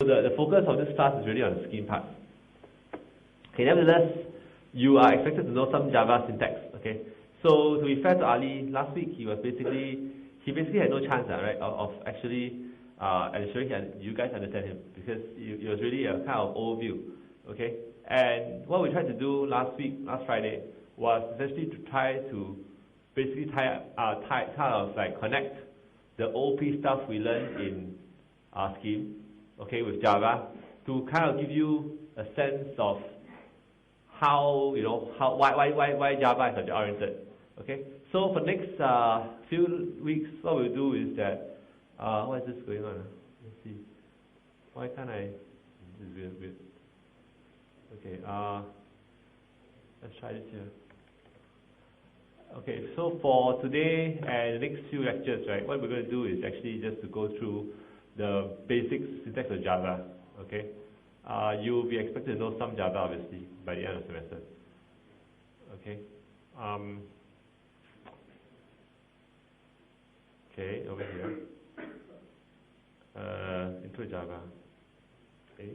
the focus of this class is really on the scheme part. Okay, nevertheless, you are expected to know some Java syntax. Okay, so to be fair to Ali, last week he basically had no chance, right, of actually ensuring you guys understand him, because it was really a kind of overview. Okay, and what we tried to do last Friday, was essentially to try to basically connect the OP stuff we learned in Scheme, okay, with Java, to kind of give you a sense of how, why Java is object oriented. Okay, so for next few weeks, what we'll do is that what is this going on? Let's see. Why can't I? This is weird. Okay, let's try this here. Okay, so for today and the next few lectures, right, what we're going to do is actually just to go through the basic syntax of Java. Okay, you'll be expected to know some Java obviously by the end of the semester. Okay, okay, over here, intro Java. Okay,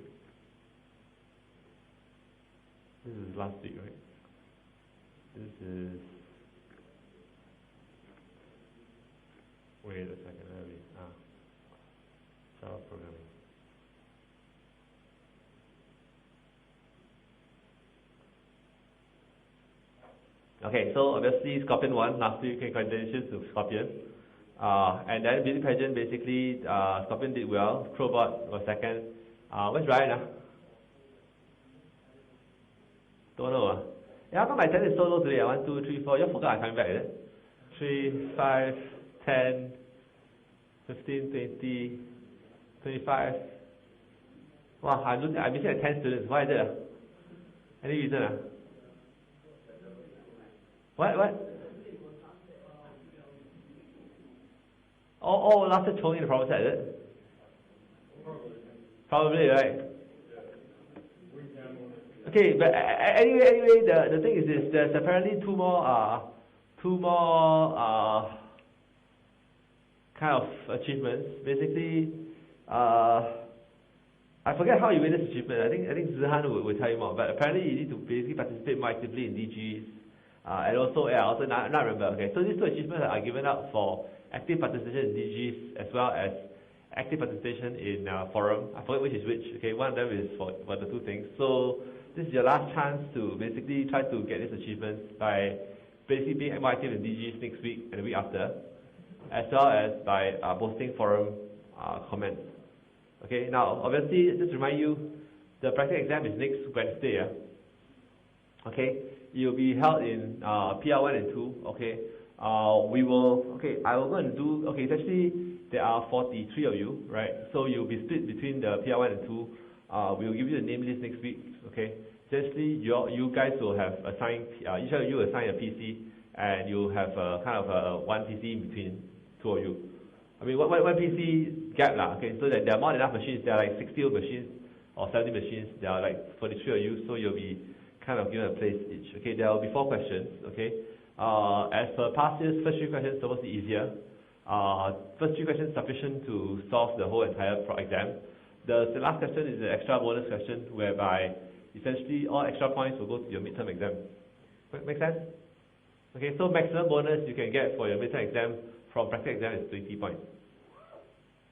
this is last week, right? This is. Wait a second, Java programming. Okay, so obviously Scorpion 1, last week, congratulations to Scorpion. And then Beauty Pageant, basically, Scorpion did well, Crowbot was second. Where's Ryan? Don't know. Yeah, how come my attendance is so low today? 1, 2, 3, 4. You forgot I'm coming back, is it? 3, 5, 10, 15, 20, 25. Wow, I'm missing at 10 students. Why is it? Any reason? What? Oh, last year Tony in the province, is it? Probably, right? Okay, but anyway, the thing is this: there's apparently two more kind of achievements. Basically, I forget how you made this achievement. I think Zihan will tell you more. But apparently, you need to basically participate more actively in DGs, and also not remember. Okay, so these two achievements are given out for active participation in DGs as well as active participation in forum. I forget which is which. Okay, one of them is for the two things. So this is your last chance to basically try to get these achievements by basically being more active in DGs next week and the week after, as well as by posting forum comments. Okay, now obviously, just to remind you, the practical exam is next Wednesday. Okay, it will be held in PR1 and 2. Okay, I will go and do, essentially there are 43 of you, right? So you'll be split between the PR1 and 2. We will give you the name list next week. Okay, essentially you guys will have assigned, each of you will assign a PC, and you'll have kind of one PC in between two of you. I mean, one PC gap lah. Okay, so that there are more than enough machines. There are like 60 machines or 70 machines. There are like 43 of you, so you'll be kind of given a place each. Okay, there will be 4 questions. Okay, as per past years, first 3 questions supposed to be easier. First 3 questions sufficient to solve the whole entire exam. The last question is an extra bonus question, whereby essentially all extra points will go to your midterm exam. Make sense? Okay, so maximum bonus you can get for your midterm exam from practical exam is 20 points.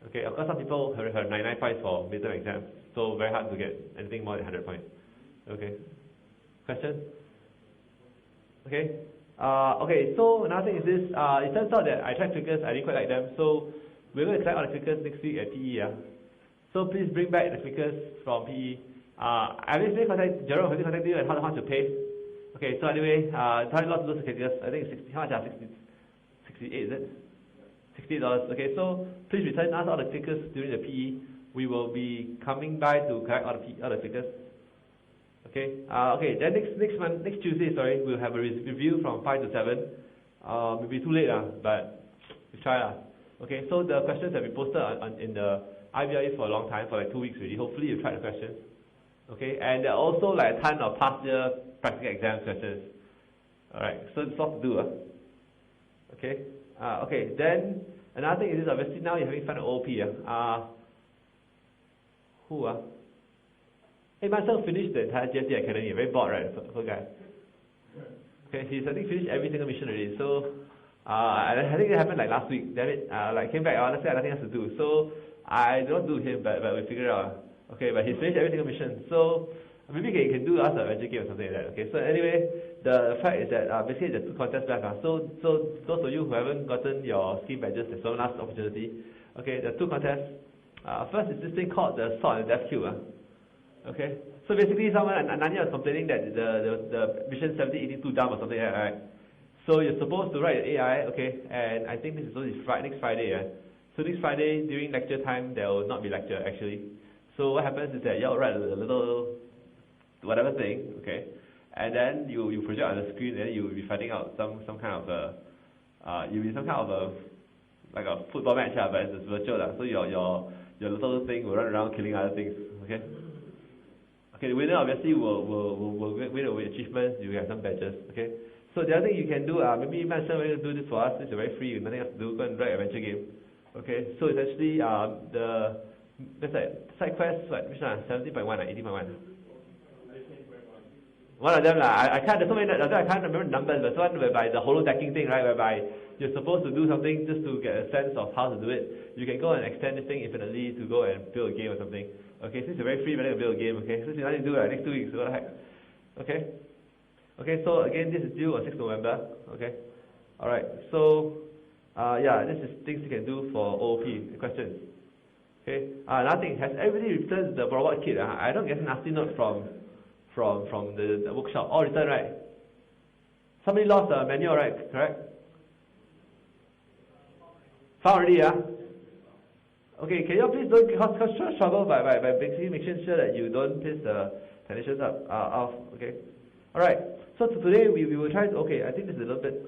Okay, of course some people have 99 points for midterm exams, so very hard to get anything more than 100 points. Okay, question? Okay, okay, so another thing is this, it turns out that I tried clickers, I didn't quite like them, so we're going to collect all the clickers next week at PE. So please bring back the clickers from PE. I will Jerome will contact you and how to pay. Okay, so anyway, tell you lot to lose the clickers. I think it's 60, how much are 68, is it? $68. Okay, so please return us all the clickers during the PE. We will be coming by to collect all the clickers. Okay, okay. Then next Tuesday, we'll have a review from 5 to 7. Maybe too late, but we try. Okay, so the questions have been posted in the IBRE for a long time, for like 2 weeks already. Hopefully you tried the questions. Okay, and there are also like a ton of past year practical exam questions. Alright, so it's lot to do. Okay, okay. Then another thing is this, obviously now you're having fun at OOP. Who? Hey, my son finished the entire GSD Academy. Very bored, right? Poor guy. Okay, he's I think finished every single mission already. So, I think it happened like last week. Damn it! Like came back. Honestly, I had nothing else to do. So I don't do him, but we figure it out. Okay, but he's finished every single mission. So maybe you can do us an adventure game or something like that. Okay, so anyway, the fact is that basically there's 2 contests left. So those of you who haven't gotten your scheme badges, there's one last opportunity. Okay, there are 2 contests. First is this thing called the Sword and Death Cube. Okay, so basically someone, Ananya was complaining that the mission 7082 dumb or something like that, right? So you're supposed to write an AI, okay, and I think this is only next Friday. So next Friday during lecture time there will not be lecture actually. So what happens is that you'll write a little whatever thing, okay, and then you project on the screen, and then you'll be finding out some kind of a like a football match, but it's virtual. So your little thing will run around killing other things, okay. Okay, the winner obviously will win away achievements. You have some badges, okay. So the other thing you can do, maybe Manson will do this for us. This is very free, nothing else to do. Go and write an adventure game, okay. So essentially, that's like side quest. Which one? 70.1 or 80.1? One of them I can't. There's so many. I can't remember the numbers. But one whereby the holodecking thing, right? Whereby you're supposed to do something just to get a sense of how to do it. You can go and extend this thing infinitely to go and build a game or something. Okay, since you're very free, better build a game. Okay, since you're nothing to do next 2 weeks, what the heck? Okay. Okay, so again, this is due on 6th November. Okay. All right. So, yeah, this is things you can do for OOP. Questions? Okay. Another thing, has everybody returned the robot kit? I don't get a nasty note from the workshop. All returned, right? Somebody lost the manual, right? Correct? Found already, Okay, can you please don't cause trouble by basically making sure that you don't piss the technicians off, okay? Alright, so today we will try to, okay, I think this is a little bit,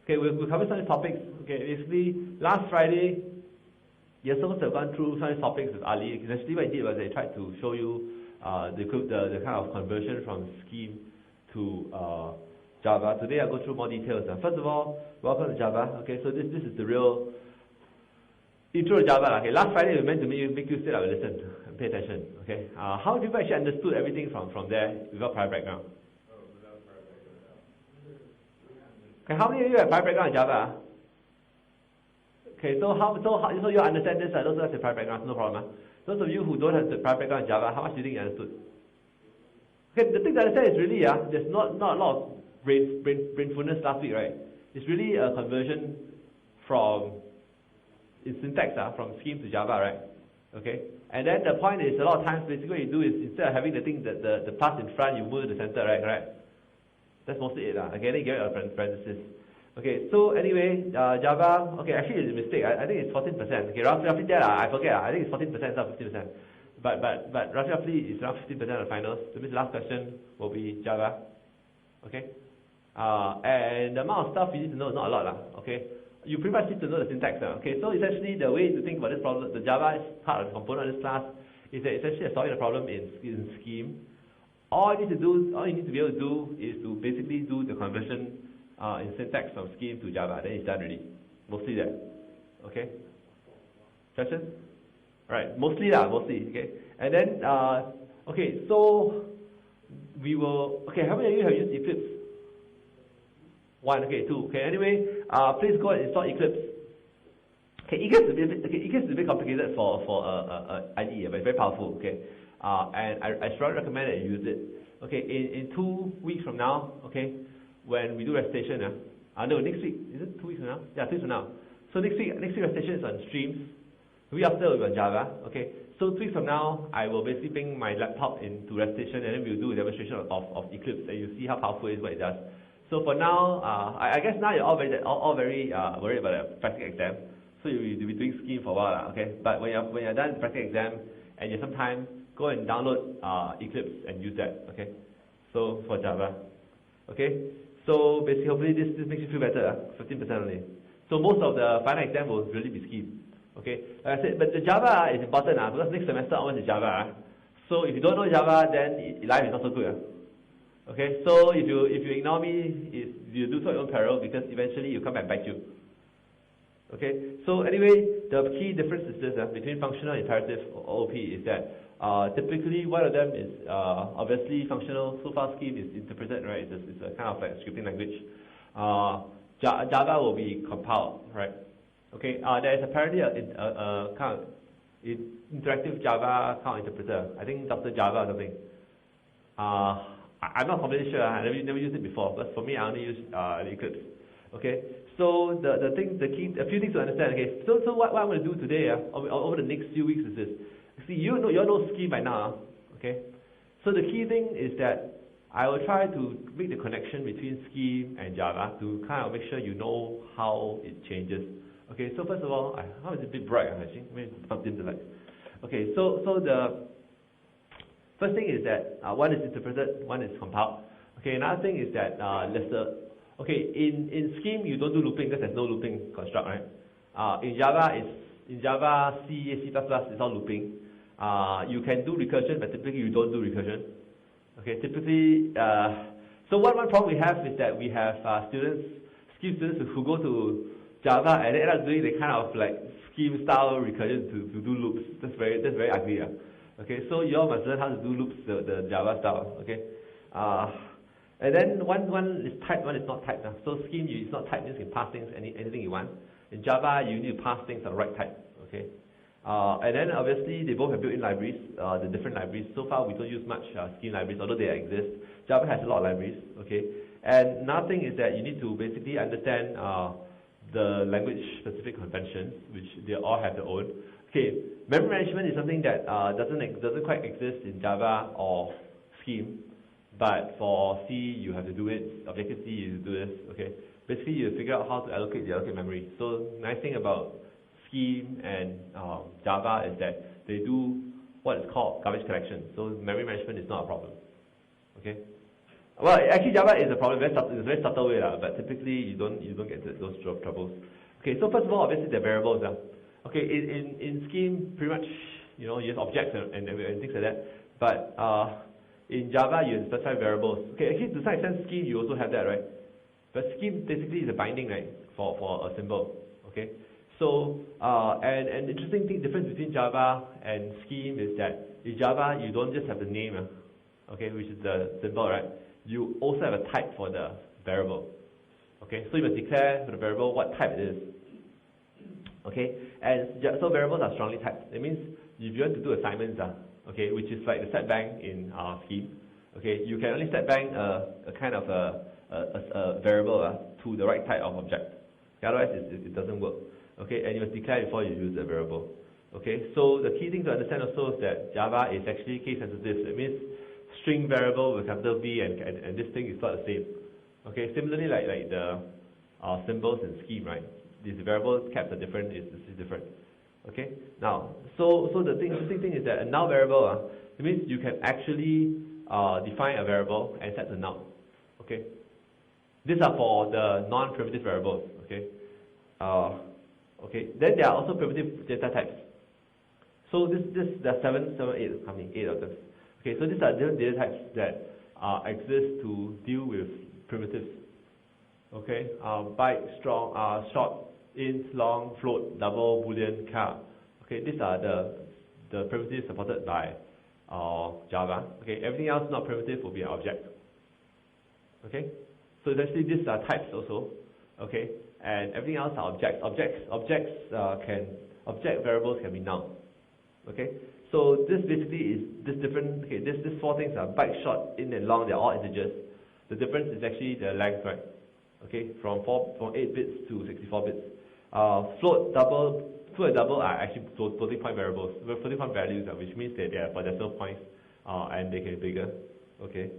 okay, we'll cover some topics. Okay, basically, last Friday, you're supposed to have gone through some topics with Ali. Essentially what he did was they tried to show you the kind of conversion from Scheme to Java. Today I'll go through more details. First of all, welcome to Java. Okay, so this is the real intro to Java. Okay, last Friday we meant to make you sit up and listen and pay attention. Okay, how do you actually understood everything from there without prior background? Okay, how many of you have prior background in Java? Okay, so you understand this? Those who have the prior background, no problem. Those of you who don't have the prior background in Java, how much do you think you understood? Okay, the thing that I said is really there's not a lot of brainfulness last week, right? It's really a conversion from in syntax from Scheme to Java, right? Okay, and then the point is a lot of times basically what you do is instead of having the thing the plus in front, you move to the center, right? Correct? That's mostly it. Again, you get it out of parentheses. Okay, so anyway, Java. Okay, actually it's a mistake. I think it's 14%. Okay, roughly that. I forget. I think it's 14%, not 15%. But roughly it's around 15% of the finals. So this last question will be Java. Okay, and the amount of stuff you need to know is not a lot, Okay. You pretty much need to know the syntax. Okay, so essentially the way to think about this problem, the Java is part of the component of this class, is that essentially solving the problem in Scheme. All you need to be able to do is to basically do the conversion in syntax from Scheme to Java. Then it's done already. Mostly that. Okay. Questions? Right. Mostly. Okay. And then okay. So we will. Okay. How many of you have used Eclipse? 1, okay, 2, okay, anyway, please go and install Eclipse. Okay, Eclipse is a bit complicated for IDE, but it's very powerful, okay, and I strongly recommend that you use it. Okay, in 2 weeks from now, okay, when we do recitation, no, next week, is it 2 weeks from now? Yeah, 2 weeks from now. So next week recitation is on streams, the week after will be on Java, okay, so 2 weeks from now, I will basically bring my laptop into recitation and then we'll do a demonstration of Eclipse and you'll see how powerful it is, what it does. So for now, I guess now you're all very worried about the practical exam. So you'll be doing Scheme for a while, okay? But when you're done with the practical exam and you have some time, go and download Eclipse and use that, okay? So for Java, okay? So basically, hopefully this makes you feel better, 15% only. So most of the final exam will really be Scheme, okay? Like I said, but the Java is important because next semester onwards is Java. So if you don't know Java, then life is not so good. Okay, so if you ignore me, you do so at your own peril because eventually you come back and bite you. Okay, so anyway, the key difference is this between functional and imperative OOP is that typically one of them is obviously functional. So far scheme is interpreted, right? It's a kind of like scripting language. Java will be compiled, right? Okay, there is apparently a kind of interactive Java kind of interpreter. I think Dr. Java or something. I'm not completely sure. I never used it before, but for me, I only use Eclipse. Okay, so a few things to understand. Okay, so what I'm going to do today, over the next few weeks, is this. See, you all know Scheme by now. Okay, so the key thing is that I will try to make the connection between Scheme and Java to kind of make sure you know how it changes. Okay, so first of all, how is it a bit bright actually? Maybe I'll dim the light. Okay, so the first thing is that one is interpreted, one is compiled. Okay, another thing is that in Scheme you don't do looping because there's no looping construct, right? In Java, C, it's all looping. You can do recursion, but typically you don't do recursion. Okay, typically, so one problem we have is that we have Scheme students who go to Java and they end up doing the kind of like Scheme style recursion to do loops. That's very ugly. Okay, so you all must learn how to do loops the Java style. Okay, and then one is typed, one is not typed. So Scheme it's not typed, means you can pass things anything you want. In Java you need to pass things on the right type. Okay, and then obviously they both have built-in libraries, the different libraries. So far we don't use much Scheme libraries, although they exist. Java has a lot of libraries. Okay, and another thing is that you need to basically understand the language-specific conventions, which they all have their own. Okay, memory management is something that doesn't quite exist in Java or Scheme, but for C you have to do it. Objective-C you do this. Okay, basically you figure out how to allocate memory. So nice thing about Scheme and Java is that they do what is called garbage collection. So memory management is not a problem. Okay. Well, actually Java is a problem. It's a very subtle way, but typically you don't get those troubles. Okay, so first of all, obviously the variables. Okay, in Scheme, pretty much you use objects and things like that. But in Java, you specify variables. Okay, actually to some extent, Scheme you also have that, right? But Scheme basically is a binding, right, for a symbol. Okay, so an interesting difference between Java and Scheme is that in Java you don't just have the name, okay, which is the symbol, right? You also have a type for the variable. Okay, so you must declare for the variable what type it is. Okay, and so variables are strongly typed. It means if you want to do assignments, okay, which is like the set bank in Scheme, okay, you can only set bank a kind of a variable to the right type of object. Okay, otherwise it doesn't work. Okay, and you must declare before you use the variable. Okay, so the key thing to understand also is that Java is actually case sensitive. It means string variable with capital V and this thing is not the same. Okay, similarly like the symbols in Scheme, right? These variable caps are different, is different. Okay, now so the interesting thing is that a null variable, it means you can actually define a variable and set the null. Okay, these are for the non-primitive variables. Okay, okay. Then there are also primitive data types. So there are 8 of them. Okay, so these are different data types that exist to deal with primitives. Okay, byte, strong, short, int, long, float, double, boolean, char. Okay, these are the primitives supported by Java. Okay, everything else not primitive will be an object. Okay, so essentially these are types also. Okay, and everything else are objects. Object variables can be null. Okay, so this basically is this different. Okay, this 4 things are byte, short, int, and long. They're all integers. The difference is actually the length, right? Okay, from 8 bits to 64 bits. Float, and double are actually floating point variables. Floating point values, which means that they are for decimal points, and they can be bigger. Okay.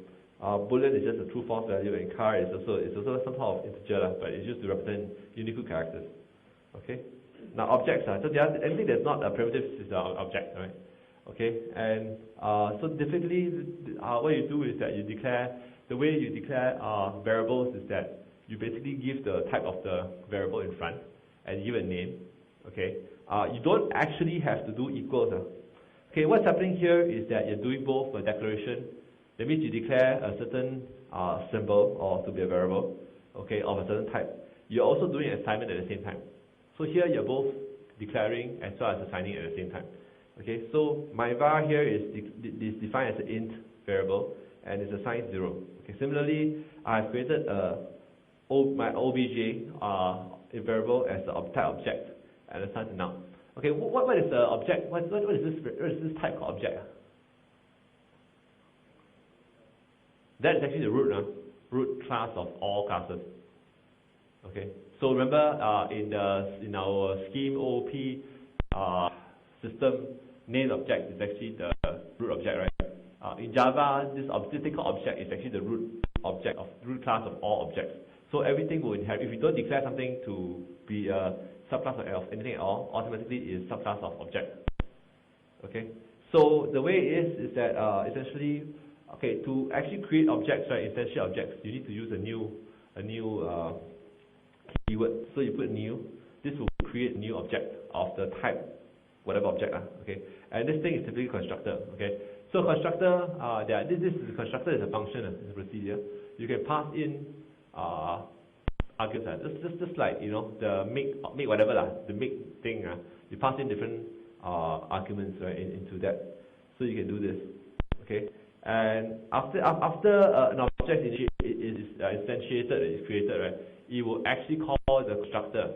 Boolean is just a true/false value, and char is also some sort of integer, but it's used to represent Unicode characters. Okay. Now objects, so anything that's not a primitive is an object, right? Okay, and so typically what you do is that you declare, the way you declare variables is that you basically give the type of the variable in front and give a name. Okay, you don't actually have to do equals. Okay, what's happening here is that you're doing both a declaration. That means you declare a certain symbol or to be a variable, okay, of a certain type. You're also doing an assignment at the same time. So here you're both declaring as well as assigning at the same time. Okay, so my var here is defined as an int variable and is assigned 0. Okay, similarly, I've created my obj a variable as the type object and assigned to now. Okay, what is the object? What is this type of object? That is actually the root class of all classes. Okay, so remember in our scheme OOP system, named object is actually the root object, right? In Java, this thing called object is actually the root class of all objects. So everything will inherit. If you don't declare something to be a subclass of anything at all, automatically it is subclass of object. Okay. So the way it is that essentially, okay, to actually create objects, right, essentially objects, you need to use a new keyword. So you put new. This will create a new object of the type whatever object, okay. And this thing is typically constructor, okay. So constructor, constructor is a function, it's a procedure. You can pass in arguments, just like the make whatever the make thing, you pass in different arguments, right, into that. So you can do this, okay. And after an object is instantiated, is created, right, it will actually call the constructor,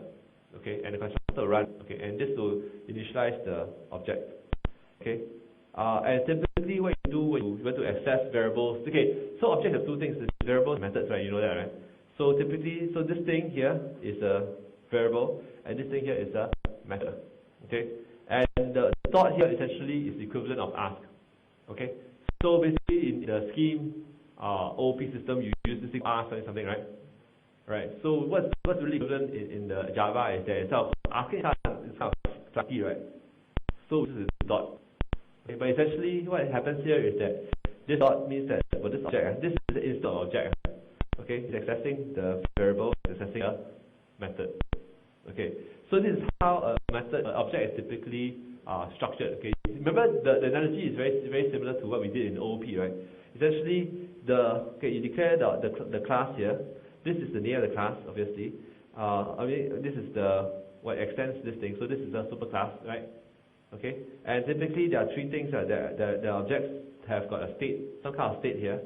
okay, and the constructor will run, okay, and this will initialize the object, okay. And typically what you do when you want to access variables, okay, so objects have two things, variables and methods, right, you know that, right? So typically, so this thing here is a variable, and this thing here is a method, okay? And the dot here essentially is the equivalent of ask, okay? So basically in the scheme OOP system, you use this thing ask or something, right? Right. So what's really equivalent in the Java is that instead of asking is kind of clunky, right? So this is dot. Okay, but essentially what happens here is that this dot means that for this object, this is the instance object. Okay, it's accessing the variable, it's accessing a method. Okay, so this is how a object is typically structured. Okay, remember the analogy is very similar to what we did in OOP, right? Essentially, you declare the class here. This is the name of the class, obviously. This is what extends this thing. So this is the superclass, right? Okay, and typically there are three things that the objects have got a state, some kind of state here.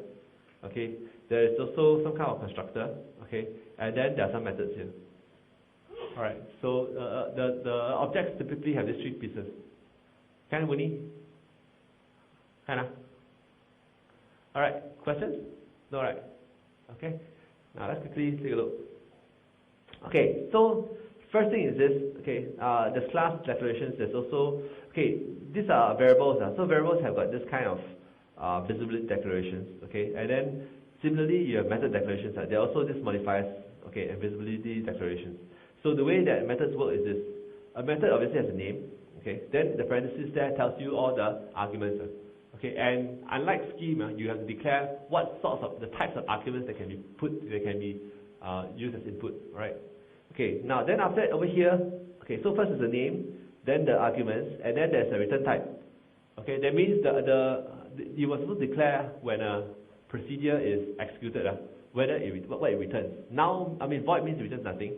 Okay, there is also some kind of constructor. Okay, and then there are some methods here. All right, so the objects typically have these three pieces. Can Winnie? Hannah? All right, questions? No, right? Okay. Now let's quickly take a look. Okay, so first thing is this. Okay, there's class declarations. There's also these are variables. So variables have got this kind of visibility declarations. Okay, and then similarly you have method declarations. There are also these modifiers. Okay, and visibility declarations. So the way that methods work is this: a method obviously has a name. Okay, then the parenthesis there tells you all the arguments. Okay, and unlike scheme, you have to declare what sorts of the types of arguments that can be used as input, right? Okay, now then after that over here, okay, so first is the name, then the arguments, and then there's a return type. Okay, that means you were supposed to declare when a procedure is executed, what it returns. Now, void means it returns nothing.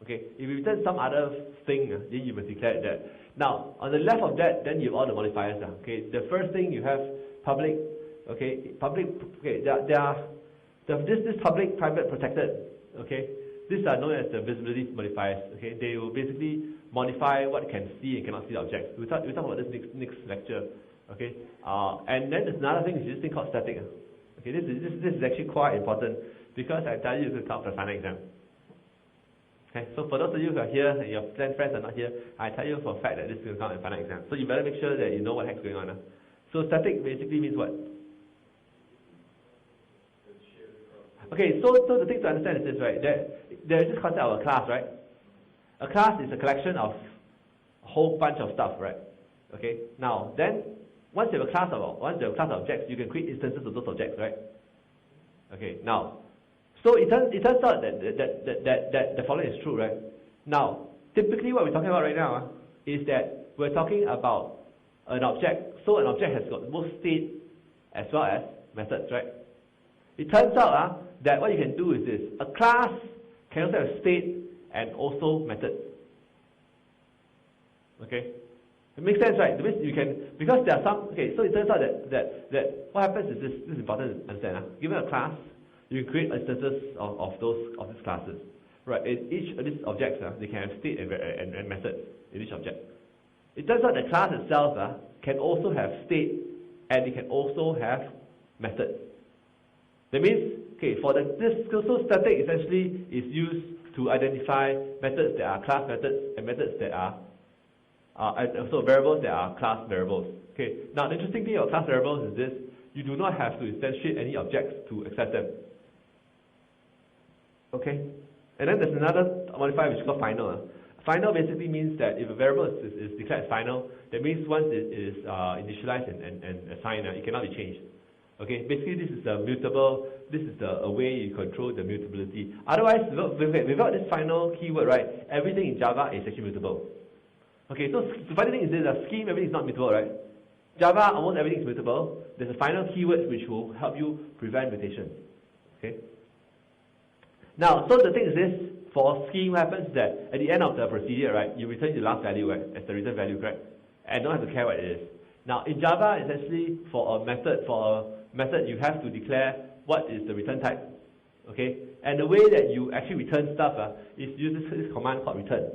Okay, if you return some other thing, then you must declare that. Now, on the left of that, then you have all the modifiers. Okay, the first thing you have public. Okay, public. Okay, this public, private, protected. Okay, these are known as the visibility modifiers. Okay, they will basically modify what can see and cannot see the objects. We'll talk about this next lecture. Okay, and then there's another thing, is this thing called static. Okay, this is actually quite important because I tell you to count for the final exam. Okay, so for those of you who are here and your friends are not here, I tell you for a fact that this will count in final exam. So you better make sure that you know what heck's going on. So static basically means what? Okay, so the thing to understand is this, right? There is this concept of a class, right? A class is a collection of a whole bunch of stuff, right? Okay. Now then, once you have a class of objects, you can create instances of those objects, right? Okay. Now, so it turns out that the following is true, right? Now, typically what we're talking about right now is that we're talking about an object. So an object has got both state as well as methods, right? It turns out that what you can do is this: a class can also have state and also methods. Okay? It makes sense, right? That means you can, because there are some, okay, so it turns out that what happens is this is important to understand. Given a class, you can create instances of these classes. Right, in each of these objects, they can have state and methods in each object. It turns out the class itself can also have state and it can also have methods. That means, okay, for so static essentially is used to identify methods that are class methods and methods that are and also variables that are class variables. Okay. Now the interesting thing about class variables is this: you do not have to instantiate any objects to access them. Okay. And then there's another modifier which is called final. Final basically means that if a variable is declared final, that means once it is initialized and assigned, it cannot be changed. Okay, basically this is a mutable, this is a way you control the mutability. Otherwise, without this final keyword, right, everything in Java is actually mutable. Okay, so the funny thing is this, a scheme, everything is not mutable, right? Java, almost everything is mutable. There's a final keyword which will help you prevent mutation. Okay. Now, so the thing is this, for a scheme, what happens is that at the end of the procedure, right, you return the last value, right, as the return value, correct? And don't have to care what it is. Now, in Java, essentially, for a method, you have to declare what is the return type. Okay? And the way that you actually return stuff is use this command called return.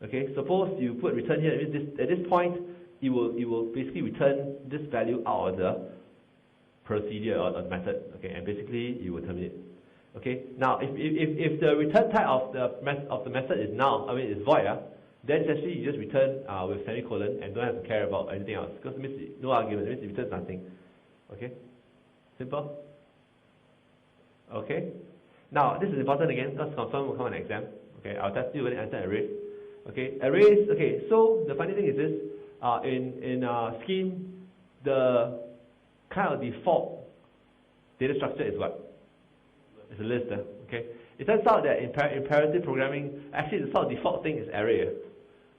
Okay? Suppose you put return here, at this point, it will basically return this value out of the procedure or the method. Okay? And basically, you will terminate. Okay. Now, if the return type of the method is null, is void, then essentially you just return with semicolon and don't have to care about anything else because it means no argument. It means it returns nothing. Okay. Simple. Okay. Now this is important again because confirm will come on exam. Okay. I'll test you when you answer an array. Okay. Arrays. Okay. So the funny thing is this: in scheme, the kind of default data structure is what? It's a list, okay? It turns out that in imperative programming, actually the sort of default thing is array.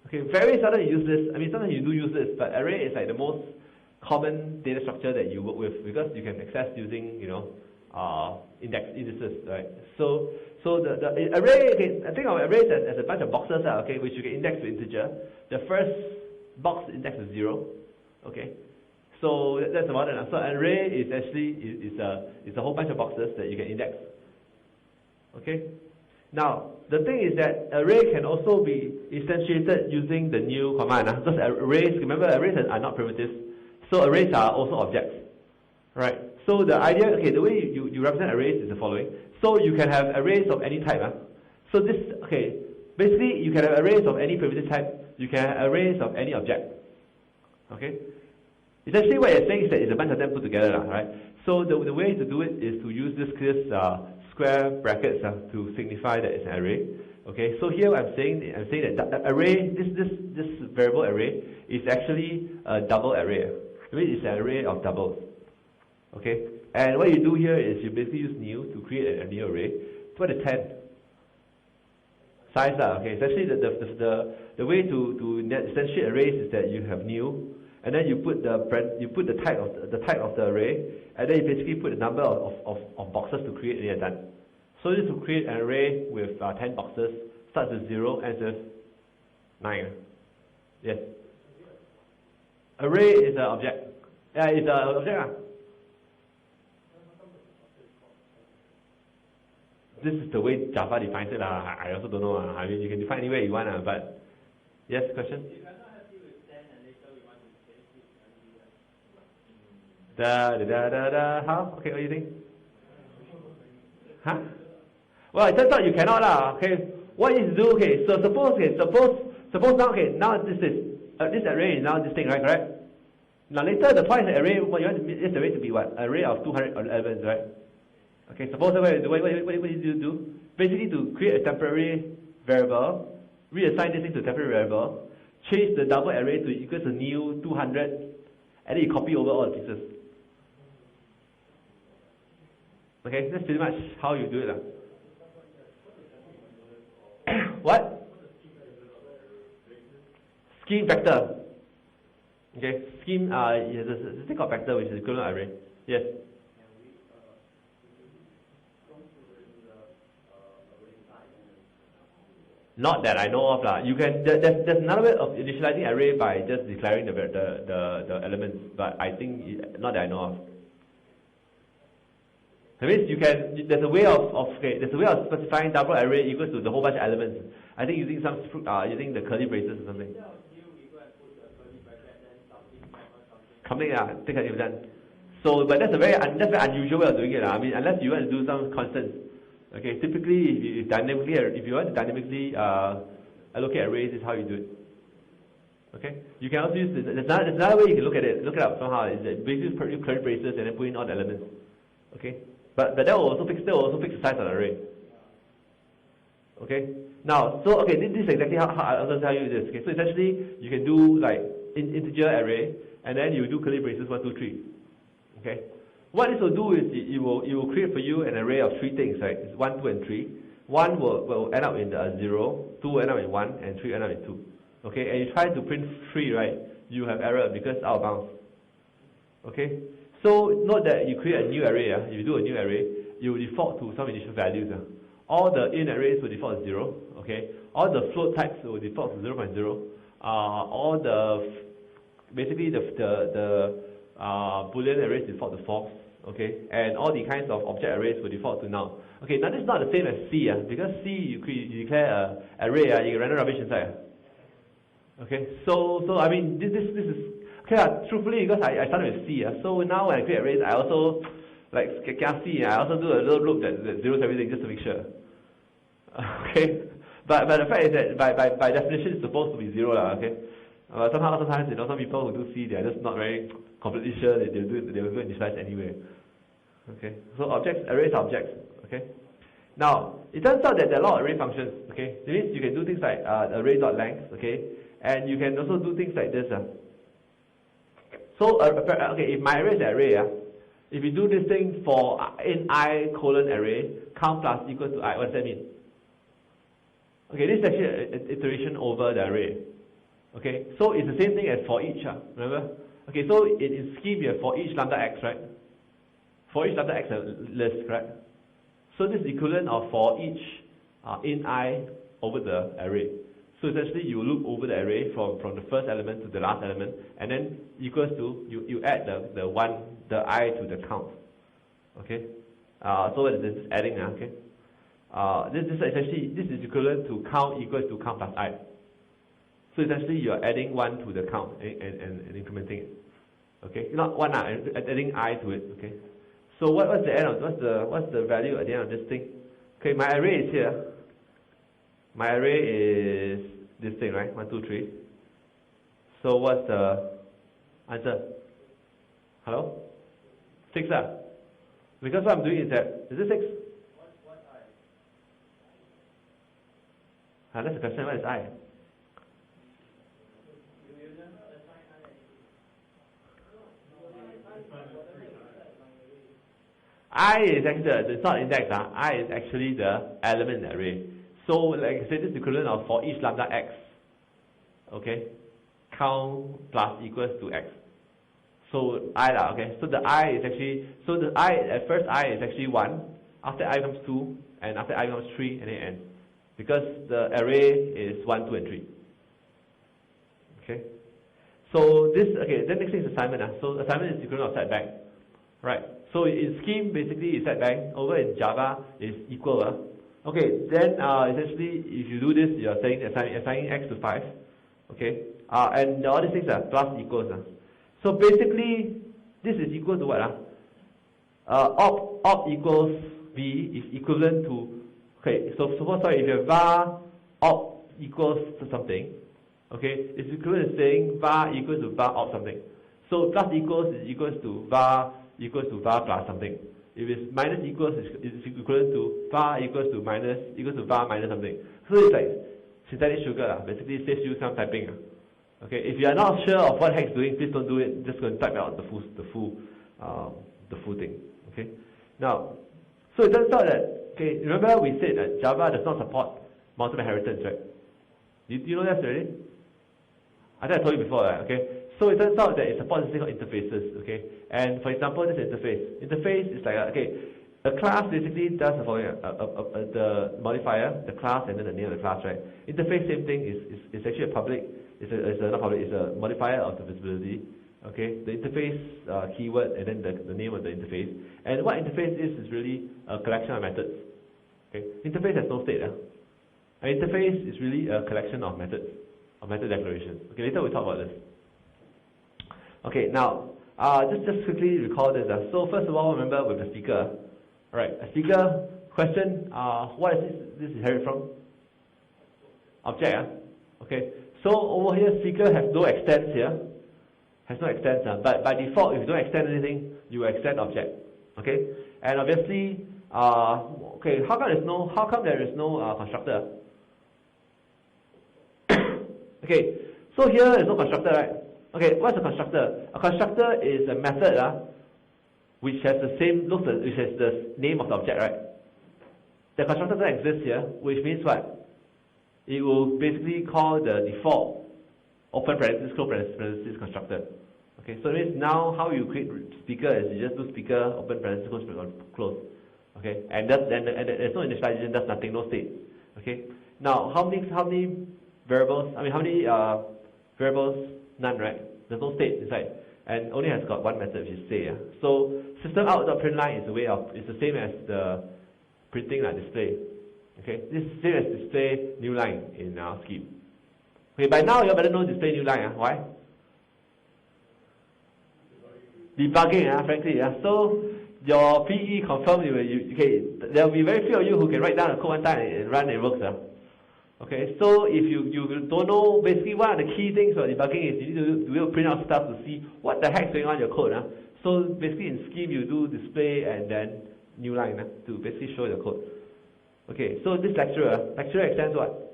Okay, very seldom you use this. Sometimes you do use this, but array is like the most common data structure that you work with because you can access using, indices, right? So the array, okay, think of arrays as a bunch of boxes, okay, which you can index to integer. The first box index is 0, okay? So that's about it. So an array is actually is a whole bunch of boxes that you can index. Okay. Now the thing is that array can also be instantiated using the new command. Because arrays, remember, arrays are not primitives, so arrays are also objects. Right. So the idea, okay, the way you represent arrays is the following. So you can have arrays of any type. So this, okay, basically you can have arrays of any primitive type. You can have arrays of any object. Okay. Essentially what you're saying is that it's a bunch of them put together, right? So the way to do it is to use this square brackets to signify that it's an array. Okay, so here I'm saying that array, this variable array is actually a double array. I mean, it's an array of doubles. Okay, and what you do here is you basically use new to create a new array. What is 10? Size, okay. Essentially, the way to instantiate arrays is that you have new, and then you put the type of the array, and then you basically put the number of boxes to create, and you're done. So this will create an array with 10 boxes, starts with 0, ends with 9. Yes. Array is an object. Yeah, it's an object. This is the way Java defines it. I also don't know. I mean, you can define any way you want, but yes, question? How? Okay, what do you think? Huh? Well, it turns out you cannot, okay. What you do, okay, so suppose now, okay, now this array is now this thing, right, correct? Now later the point is array, what you want this array to be what? Array of 211, right? Okay, suppose what you do? Basically to create a temporary variable, reassign this thing to a temporary variable, change the double array to equal to new 200, and then you copy over all the pieces. Okay, that's pretty much how you do it. What? Scheme vector. Okay, scheme is a thing called vector, which is equivalent array. Yes. Not that I know of lah. You can there's another way of initializing array by just declaring the elements, but I think not that I know of. That means you can there's a way of specifying double array equals to the whole bunch of elements. I think using using the curly braces or something. Something like that. So, but that's a very unusual way of doing it. I mean, unless you want to do some constants. Okay, typically, if you want to dynamically allocate arrays, this is how you do it. Okay, you can also use there's another way you can look it up somehow. Is that basically use curly braces and then put in all the elements. Okay, but that will also fix the size of the array. Okay, now this is exactly how I'll also tell you this. Okay, so essentially you can do like integer array and then you do curly braces 1, 2, 3. Okay. What this will do is it will create for you an array of 3 things, right? It's 1, 2, and 3. 1 will end up in 0, 2 will end up in 1, and 3 will end up in 2. Okay, and you try to print 3, right? You have error because out of bounds. Okay, so note that you create a new array. If you do a new array, you will default to some initial values. All the in arrays will default to 0. Okay, all the float types will default to 0.0. All the basically the Boolean arrays default to false. Okay, and all the kinds of object arrays will default to null. Okay, now this is not the same as C, because C you declare an array, you can random rubbish inside. Okay, so I mean this is okay. Truthfully, because I started with C, so now when I create arrays, I also like can C. I also do a little loop that zeros everything just to make sure. Okay, but the fact is that by definition it's supposed to be 0, okay. Sometimes some people who do C, they are just not very completely sure that they will go initialize anyway. Okay, so arrays are objects. Okay, now it turns out that there are a lot of array functions. Okay, that means you can do things like array.length. Okay, and you can also do things like this. So okay, if my array is an array, if you do this thing for in I colon array, count plus equals to I, what does that mean? Okay, this is actually an iteration over the array. Okay, so it's the same thing as for each, remember? Okay, so in scheme you have for each lambda x, right? For each lambda x list, correct? So this is equivalent of for each in I over the array. So essentially you loop over the array from the first element to the last element, and then equals to you add the I to the count. Okay, so this is adding now. Okay, this is equivalent to count equals to count plus I. So essentially you are adding 1 to the count and incrementing it. Okay, not 1, adding I to it. Okay, so what's the end of what's the value at the end of this thing? Okay, my array is here. My array is this thing, right? 1, 2, 3. So what's the answer? Hello? 6, because what I'm doing is that, is it 6? What I? That's the question. What is I? I is actually it's not index. I is actually the element in the array. So like I said, this is equivalent of for each lambda x. Okay, count plus equals to x. So I okay. So the I is actually the I at first I is actually 1. After I comes 2, and after I comes 3, and then n. Because the array is 1, 2, and 3. Okay. So this the next thing is assignment. So assignment is equivalent of setback, right? So in scheme, basically, is setback. Over in Java is equal. Okay, then essentially, if you do this, you are saying assigning x to 5. Okay, and all these things are plus equals. So basically, this is equal to what? Op equals v is equivalent to. Okay, so suppose if you have var op equals to something. Okay, it's equivalent to saying var equals to var op something. So plus equals is equals to var plus something. If it's minus equals, it's equivalent to var equals to var minus something. So it's like synthetic sugar. Basically, it saves you some typing. Okay, if you are not sure of what heck's doing, please don't do it. Just go and type out the full thing. Okay. Now, so it turns out that remember we said that Java does not support multiple inheritance, right? You know that already? I think I told you before, right? Okay. So it turns out that it supports this thing called interfaces, okay? And for example, this interface is like, A class basically does the following: the modifier, the class, and then the name of the class, right? Interface, same thing. Is actually a public. It's not public. It's a modifier of the visibility. Okay, the interface keyword, and then the name of the interface. And what interface is really a collection of methods. Okay, interface has no state. An interface is really a collection of methods, of method declarations. Okay, later we'll talk about this. Okay, now just quickly recall this. So first of all, remember with the speaker. All right, a speaker question. What is this inherited from? Object. Okay, so over here, speaker has no extents here. Has no extents, but by default, if you don't extend anything, you extend object. Okay, and obviously, okay, how come there is no constructor? Okay, so here is no constructor, right? Okay, what's a constructor? A constructor is a method which has the same which has the name of the object, right? The constructor doesn't exist here, which means what? It will basically call the default open parenthesis, close parenthesis constructor. Okay, so it means now how you create speaker is you just do speaker, open parenthesis, close. Okay, and there's no initialization, that's nothing, no state. Okay, now how many variables? I mean, how many variables? None, right? There's no state inside, and only has got one method, which is say. So system out.println is the same as the printing display. Okay, this is the same as display new line in our scheme. Okay, by now you better know display new line. Why? Debugging, frankly. So your PE confirmed okay, there will be very few of you who can write down a code one time and run and it works. Okay, so if you don't know, basically one of the key things for debugging is you need to print out stuff to see what the heck's going on in your code. So basically in scheme you do display and then new line to basically show your code. Okay, so this lecturer extends what?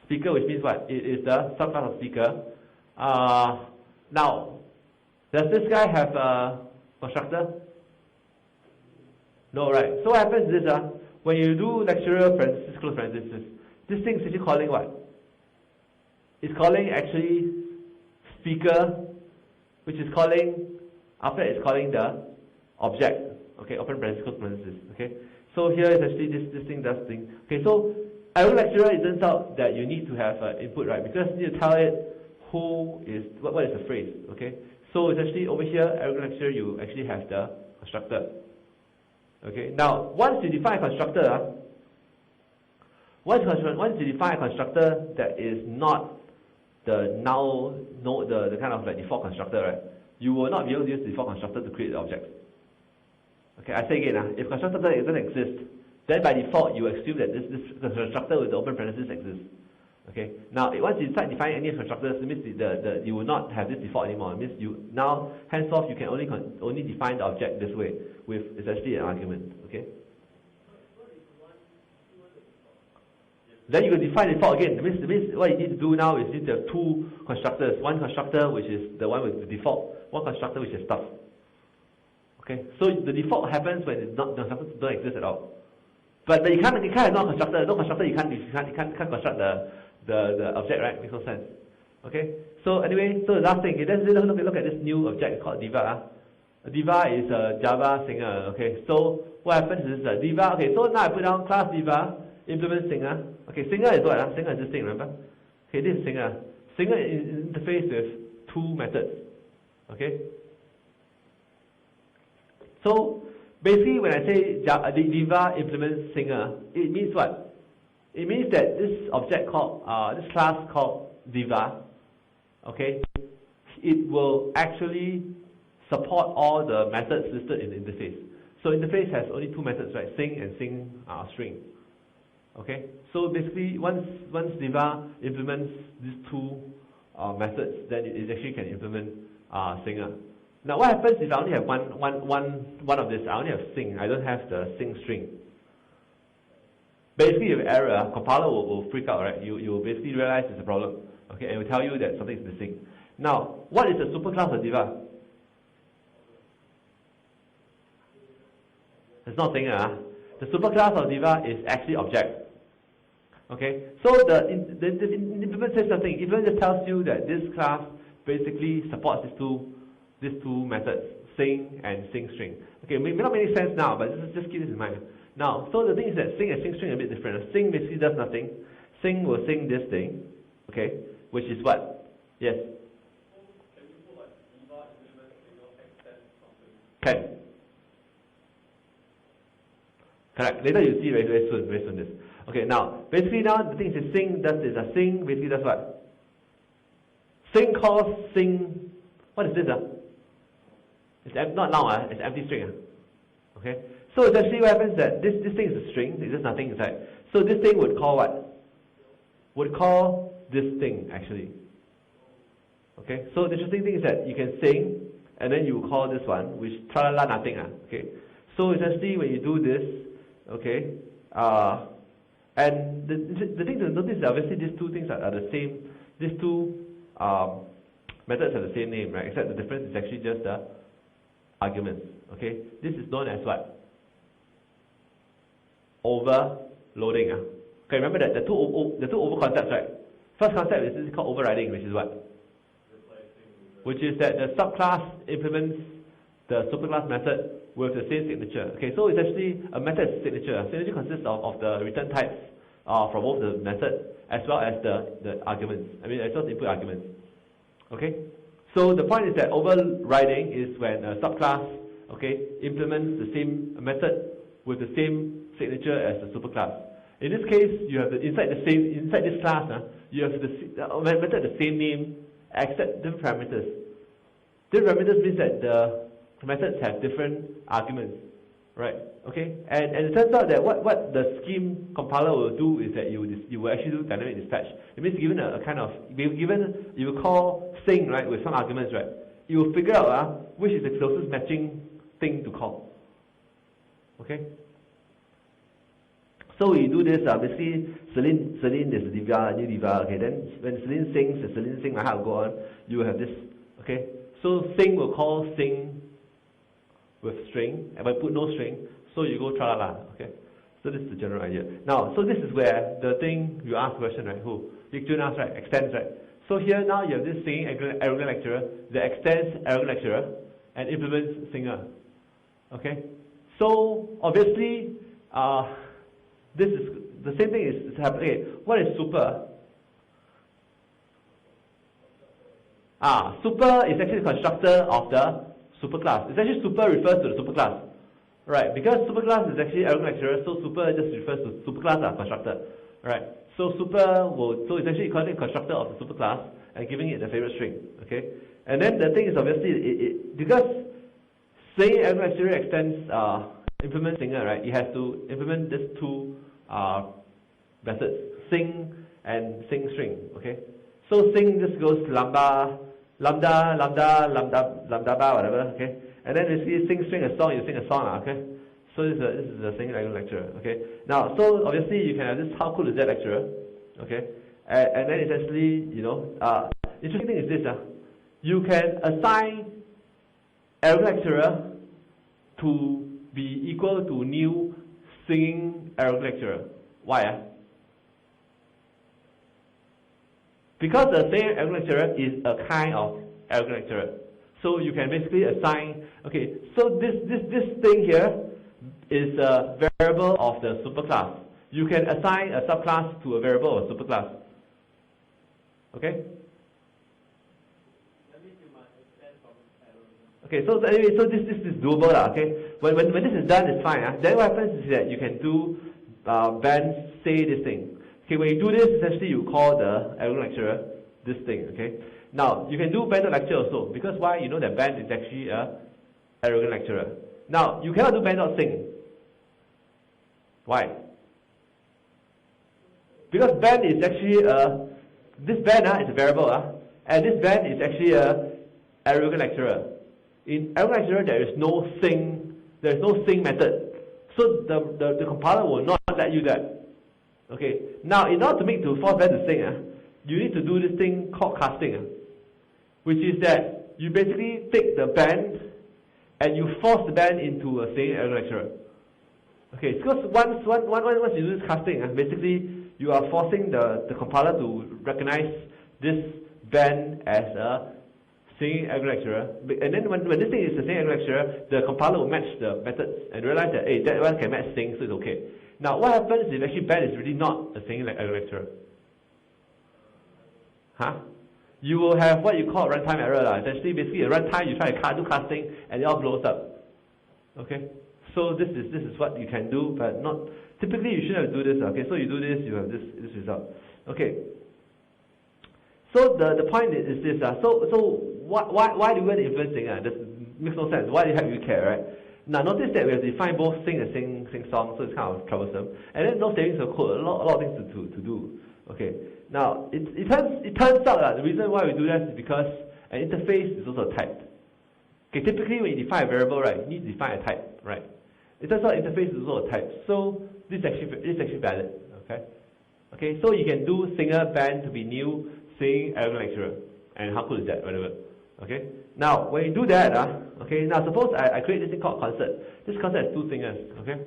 Speaker, which means what? It is the subclass of speaker. Now, does this guy have a constructor? No, right? So what happens is when you do lecturer parenthesis, close parenthesis, this thing is actually calling what? It's calling actually speaker, which is calling, after it's calling the object. Okay, open parenthesis, close parenthesis. Okay, so here is actually this thing does thing. Okay, so every lecturer, it turns out that you need to have input, right? Because you need to tell it what is the phrase. Okay, so it's actually over here, every lecturer, you actually have the constructor. Okay, now once you define a constructor, once you define a constructor that is not the the kind of like default constructor, right? You will not be able to use the default constructor to create the objects. Okay, I say again, if constructor doesn't exist, then by default you assume that this constructor with the open parenthesis exists. Okay, now once you start defining any constructors, it means you will not have this default anymore. It means you now henceforth you can only define the object this way with essentially an argument. Okay. Then you can define the default again. It means what you need to do now is you need to have two constructors. One constructor which is the one with the default. One constructor which is stuff. Okay. So the default happens when the constructors don't exist at all. But you can't have no constructor. No constructor you can't construct the object, right? Makes no sense. Okay. So anyway, so the last thing, let's look at this new object called Diva. Diva is a Java singer. Okay. So what happens is Diva. Okay. So now I put down class Diva implement singer. Okay. Singer is what? Singer is this thing. Remember? Okay. This is singer. Singer interface with two methods. Okay. So basically, when I say Diva implements singer, it means what? It means that this object called, this class called Diva, okay, it will actually support all the methods listed in the interface. So interface has only two methods, right? Sing and sing string. Okay. So basically, once Diva implements these two methods, then it actually can implement singer. Now what happens if I only have one of this? I only have sing. I don't have the sing string. Basically, if error, compiler will freak out, right? You will basically realize there's a problem. Okay, and it will tell you that something is missing. Now, what is the superclass of Diva? It's not singer. The superclass of Diva is actually object. Okay, so the implement says something. Implement just tells you that this class basically supports these two these two methods, sing and sing string. Okay, may not make sense now, but just keep this in mind. Now, so the thing is that sing and sing string are a bit different. Sing basically does nothing. Sing will sing this thing, okay, which is what? Yes? Can you put like Diva implement extend something? Can. Correct. Later you see very soon this. Okay, now, basically now the thing is sing does this. Sing basically does what? Sing calls sing. What is this? It's not noun, it's empty string. Okay? So essentially what happens is that this thing is a string, there's just nothing inside. So this thing would call what? Would call this thing actually. Okay? So the interesting thing is that you can sing and then you call this one, which tra-la-la nothing. Okay? So essentially when you do this, okay, and the thing to notice is that obviously these two things are the same, these two methods have the same name, right? Except the difference is actually just the arguments. Okay? This is known as what? Overloading. Okay, remember that the two over concepts, right? First concept is called overriding, which is what? Which is that the subclass implements the superclass method with the same signature. Okay, so it's actually a method is signature. Signature consists of the return types from both the method as well as the arguments. I mean, as well as input arguments. Okay, so the point is that overriding is when a subclass, okay, implements the same method with the same signature as the superclass. In this case, you have inside this class, you have the method the same name except different parameters. Different parameters means that the methods have different arguments, right? Okay, and it turns out that what the scheme compiler will do is that you will actually do dynamic dispatch. It means given you will call sing, right, with some arguments, right? You will figure out which is the closest matching thing to call. Okay. So we do this, basically, Celine is Diva, new Diva, okay, then when Celine sings, my heart will go on, you will have this, okay. So sing will call sing with string, and I put no string, so you go tra-la-la, okay. So this is the general idea. Now, so this is where the thing you ask question, right, who? Jun asked, right, extends, right. So here now you have this singing arrogant lecturer that extends arrogant lecturer and implements singer, okay. So, obviously, this is the same thing is happening. Okay, what is super? Super is actually the constructor of the superclass. It's actually super refers to the superclass, right? Because superclass is actually arrogant lecturer, so super just refers to superclass constructor, right? So so it's actually calling the constructor of the superclass and giving it the favorite string, okay? And then the thing is obviously because say arrogant lecturer extends implement singer, right? It has to implement these two methods, sing and sing string, okay? So sing just goes lambda, ba, whatever, okay? And then basically sing string a song, you sing a song, okay? So this is a singing lecturer, okay? Now, so obviously you can have this how cool is that lecturer, okay? And then essentially, you know, interesting thing is this, you can assign arrogant lecturer to be equal to new singing arrogant lecturer. Why? Because the same arrogant lecturer is a kind of arrogant lecturer. So you can basically assign, okay, so this thing here is a variable of the superclass. You can assign a subclass to a variable of a superclass. Okay? Okay, so anyway, so this is doable, okay? When this is done, it's fine. Then what happens is that you can do band say this thing. Okay, when you do this, essentially you call the arrogant lecturer this thing, okay? Now, you can do band lecture also, because why? You know that band is actually a arrogant lecturer. Now, you cannot do band sing. Why? Because band is actually this band is a variable, and this band is actually a arrogant lecturer. In arrogant lecturer, there is no sing method. So the compiler will not let you that. Okay. Now, in order to force band to sing, you need to do this thing called casting, which is that you basically take the band and you force the band into a singing arrogant lecturer. Okay, because once you do this casting, basically you are forcing the compiler to recognize this band as a singing algorithm lecturer, and then when this thing is the singing algorithm lecturer, the compiler will match the methods and realize that, hey, that one can match sing, so it's okay. Now, what happens if actually Ben is really not a singing algorithm lecturer? Huh? You will have what you call runtime error. Essentially, basically, at runtime, you try to do casting, and it all blows up. Okay? So this is what you can do, but not typically you shouldn't have to do this. Okay, so you do this, you have this result. Okay. So the point is this. So why do we want influencing? This makes no sense. Why the heck do you care, right? Now notice that we have defined both sing and sing song, so it's kind of troublesome. And then no savings of code, a lot of things to do. Okay. Now it turns out that the reason why we do that is because an interface is also a type. Okay, typically when you define a variable, right, you need to define a type, right? It turns out interface is also a type. So this is actually valid. Okay. Okay, so you can do singer band to be new, sing algorithm lecturer. And how cool is that, whatever. Okay? Now when you do that, okay, now suppose I create this thing called concert. This concert has two singers, okay?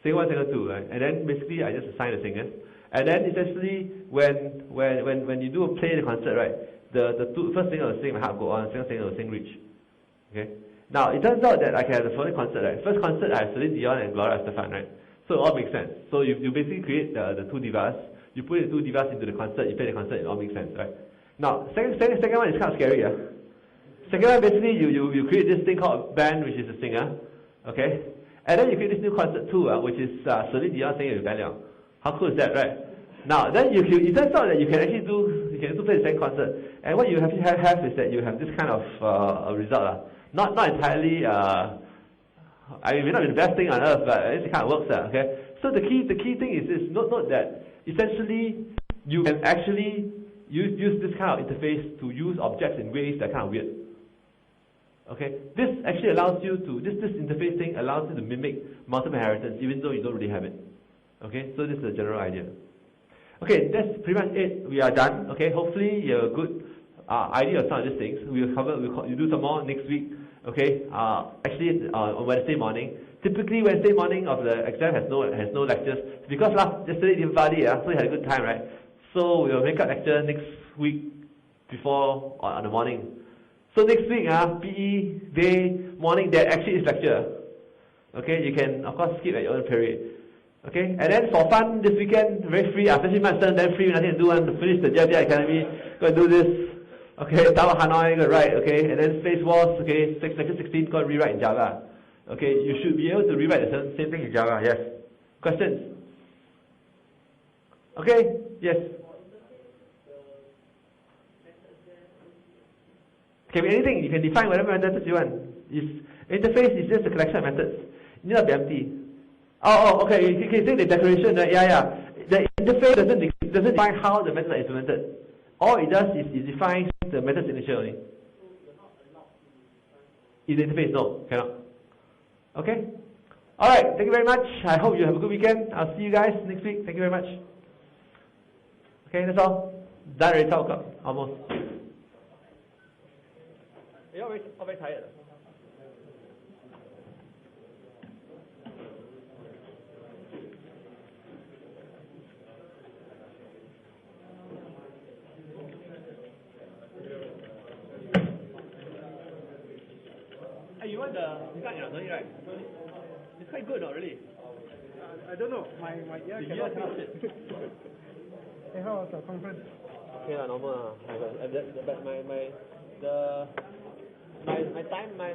Singer 1, singer 2, right? And then basically I just assign the singers. And then essentially when you do play the concert, right, the first singer will sing My Heart Go On, second singer will sing Reach. Okay? Now it turns out that I can have the following concert, right? First concert I have Celine Dion and Gloria Estefan, right? So it all makes sense. So you basically create the two divas, you put the two divas into the concert, you play the concert, it all makes sense, right? Now second one is kind of scary, yeah. Second one basically you create this thing called band, which is a singer, okay? And then you create this new concert too, which is Celine Dion singing with Ben Liang. How cool is that, right? Now then it turns out that you can actually play the same concert, and what you have is that you have this kind of a result, not entirely. I mean, it may not be the best thing on earth, but it kind of works, okay? So the key thing is this: note that essentially you can actually use this kind of interface to use objects in ways that are kind of weird. Okay, this actually allows you to this interface thing allows you to mimic multiple inheritance, even though you don't really have it. Okay, so this is the general idea. Okay, that's pretty much it. We are done. Okay, hopefully you have a good idea of some of these things. We'll do some more next week. Okay, actually on Wednesday morning. Typically Wednesday morning of the exam has no lectures because yesterday Diva, so we had a good time, right? So we'll make up lecture next week before on the morning. So next week, PE day morning there actually is lecture. Okay, you can of course skip at your own period. Okay, and then for fun this weekend, very free, especially my son, then free, nothing to do, to finish the Jia Academy, go and do this. Okay, Tower Hanoi, go write, okay, and then Space Wars, okay, section 16, go and rewrite in Java. Okay, you should be able to rewrite the same thing in Java, yes. Questions? Okay, yes. Can be anything, you can define whatever methods you want. Interface is just a collection of methods. It need not be empty. Okay, you can say the declaration, right? Yeah. The interface doesn't define how the methods are implemented. All it does is it defines the method's initial only. Is the interface? No, cannot. Okay? Alright, thank you very much. I hope you have a good weekend. I'll see you guys next week. Thank you very much. Okay, that's all. Done already, 12 o'clock. Almost. You're all very tired. You want the design, don't you, right? It's quite good, not really? I don't know. My ear cannot fit. Hey, how was the conference? Okay, normal. But my time, my